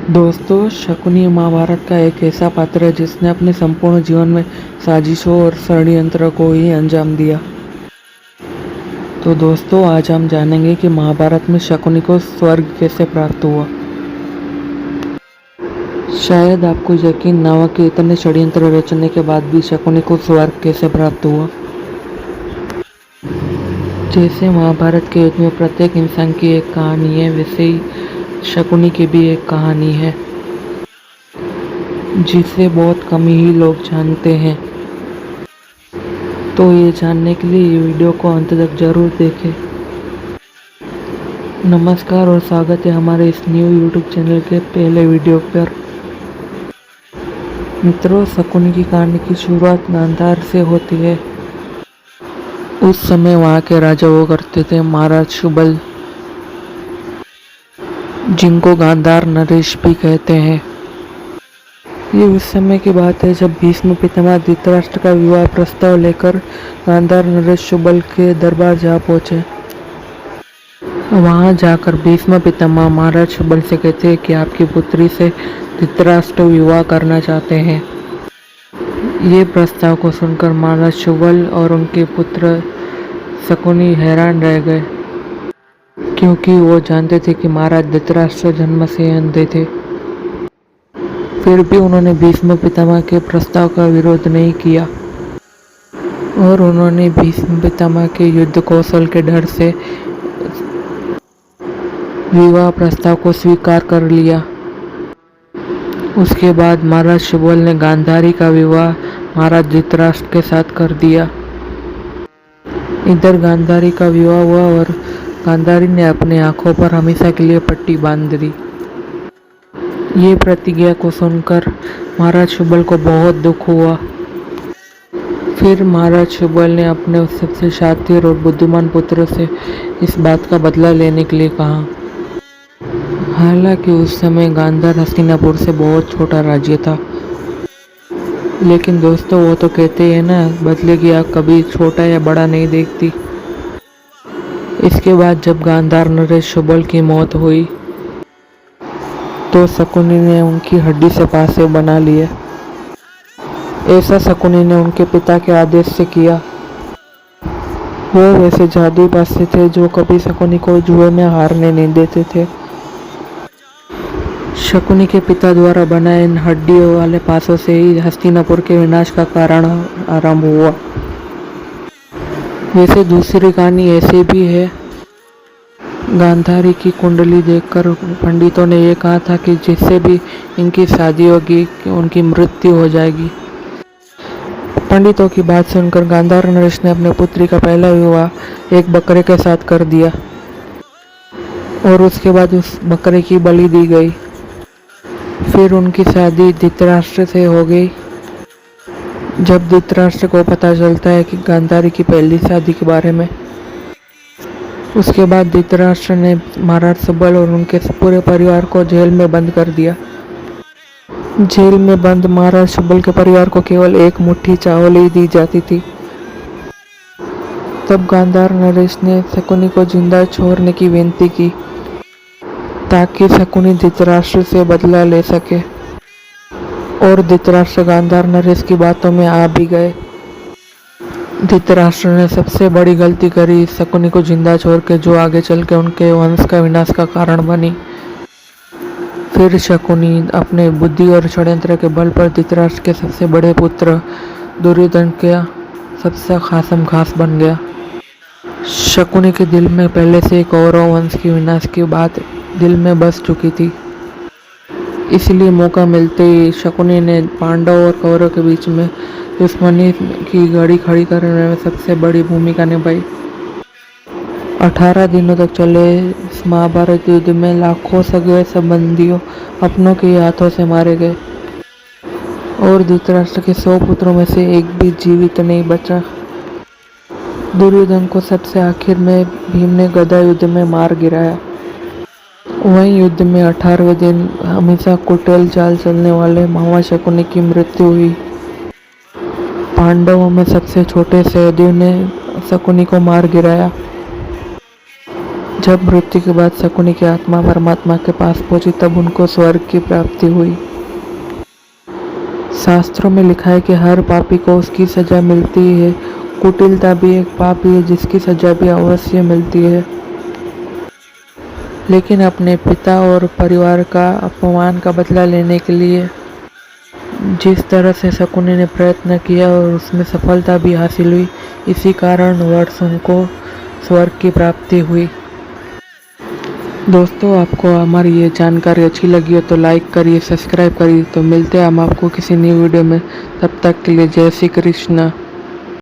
दोस्तों, शकुनी महाभारत का एक ऐसा पात्र है जिसने अपने संपूर्ण जीवन में साजिशों और षड्यंत्र को ही अंजाम दिया। तो दोस्तों, आज हम जानेंगे कि महाभारत में शकुनी को स्वर्ग कैसे प्राप्त हुआ। शायद आपको यकीन ना हो कि इतने षड्यंत्र रचने के बाद भी शकुनी को स्वर्ग कैसे प्राप्त हुआ। जैसे महाभारत के युद्ध में प्रत्येक इंसान की एक कहानी है, वैसे ही शकुनी की भी एक कहानी है जिसे बहुत कम ही लोग जानते हैं। तो ये जानने के लिए ये वीडियो को अंत तक जरूर देखें। नमस्कार और स्वागत है हमारे इस न्यू यूट्यूब चैनल के पहले वीडियो पर। मित्रों, शकुनी की कहानी की शुरुआत गांधार से होती है। उस समय वहाँ के राजा हुआ करते थे महाराज शुबल, जिनको गांधार नरेश भी कहते हैं। ये उस समय की बात है जब भीष्म पितामह धृतराष्ट्र का विवाह प्रस्ताव लेकर गांधार नरेश शुबल के दरबार जा पहुंचे। वहां जाकर भीष्म पितामह महाराज शुबल से कहते हैं कि आपकी पुत्री से धृतराष्ट्र विवाह करना चाहते हैं। ये प्रस्ताव को सुनकर महाराज शुबल और उनके पुत्र शकुनी हैरान रह गए, क्योंकि वो जानते थे कि महाराज धृतराष्ट्र जन्म से अंधे थे। फिर भी उन्होंने भीष्म पितामह के प्रस्ताव का विरोध नहीं किया और उन्होंने भीष्म पितामह के युद्ध कौशल के डर से विवाह प्रस्ताव को स्वीकार कर लिया। उसके बाद महाराज शुबल ने गांधारी का विवाह महाराज धृतराष्ट्र के साथ कर दिया। इधर गांधारी का विवाह हुआ और गांधारी ने अपने आंखों पर हमेशा के लिए पट्टी बांध दी। ये प्रतिज्ञा को सुनकर महाराज शुबल को बहुत दुख हुआ। फिर महाराज शुबल ने अपने सबसे शातिर और बुद्धिमान पुत्र से इस बात का बदला लेने के लिए कहा। हालांकि उस समय गांधार हस्तिनापुर से बहुत छोटा राज्य था, लेकिन दोस्तों वो तो कहते हैं ना, बदले की आग कभी छोटा या बड़ा नहीं देखती। इसके बाद जब गांधार नरेश शुबल की मौत हुई तो शकुनी ने उनकी हड्डी से पासे बना लिए। ऐसा शकुनी ने उनके पिता के आदेश से किया। वो वैसे जादुई पासे थे जो कभी शकुनी को जुए में हारने नहीं देते थे। शकुनी के पिता द्वारा बनाए इन हड्डियों वाले पासों से ही हस्तिनापुर के विनाश का कारण आरंभ हुआ। वैसे दूसरी कहानी ऐसी भी है। गांधारी की कुंडली देखकर पंडितों ने ये कहा था कि जिससे भी इनकी शादी होगी उनकी मृत्यु हो जाएगी। पंडितों की बात सुनकर गांधार नरेश ने अपने पुत्री का पहला विवाह एक बकरे के साथ कर दिया और उसके बाद उस बकरे की बलि दी गई। फिर उनकी शादी धृतराष्ट्र से हो गई। जब धृतराष्ट्र को पता चलता है कि गांधारी की पहली शादी के बारे में, उसके बाद धृतराष्ट्र ने महाराज शुबल और उनके पूरे परिवार को जेल में बंद कर दिया। जेल में बंद महाराज शुबल के परिवार को केवल एक मुट्ठी चावल ही दी जाती थी। तब गांधार नरेश ने शकुनी को जिंदा छोड़ने की विनती की ताकि शकुनी धृतराष्ट्र से बदला ले सके, और धृतराष्ट्र गांधार नरेश की बातों में आ भी गए। धृतराष्ट्र ने सबसे बड़ी गलती करी शकुनी को जिंदा छोड़ के, जो आगे चल के उनके वंश का विनाश का कारण बनी। फिर शकुनी अपने बुद्धि और षड्यंत्र के बल पर धृतराष्ट्र के सबसे बड़े पुत्र दुर्योधन का सबसे खासम खास बन गया। शकुनी के दिल में पहले से एक कौरव वंश के विनाश की बात दिल में बस चुकी थी। इसलिए मौका मिलते ही शकुनी ने पांडव और कौरव के बीच में दुश्मनी की घड़ी खड़ी करने में सबसे बड़ी भूमिका निभाई। 18 दिनों तक चले इस महाभारत युद्ध में लाखों सगे संबंधियों अपनों के हाथों से मारे गए और धृतराष्ट्र के 100 पुत्रों में से एक भी जीवित नहीं बचा। दुर्योधन को सबसे आखिर में भीम ने गदा युद्ध में मार गिराया। वहीं युद्ध में 18वें दिन हमेशा कुटिल चाल चलने वाले महावा शकुनी की मृत्यु हुई। पांडवों में सबसे छोटे सहदेव ने शकुनी को मार गिराया। जब मृत्यु के बाद शकुनी की आत्मा परमात्मा के पास पहुंची तब उनको स्वर्ग की प्राप्ति हुई। शास्त्रों में लिखा है कि हर पापी को उसकी सजा मिलती है। कुटिलता भी एक पाप है जिसकी सजा भी अवश्य मिलती है। लेकिन अपने पिता और परिवार का अपमान का बदला लेने के लिए जिस तरह से शकुनी ने प्रयत्न किया और उसमें सफलता भी हासिल हुई, इसी कारण वर्ष उनको स्वर्ग की प्राप्ति हुई। दोस्तों, आपको हमारी ये जानकारी अच्छी लगी हो तो लाइक करिए, सब्सक्राइब करिए। तो मिलते हैं हम आपको किसी न्यू वीडियो में। तब तक के लिए जय श्री कृष्ण।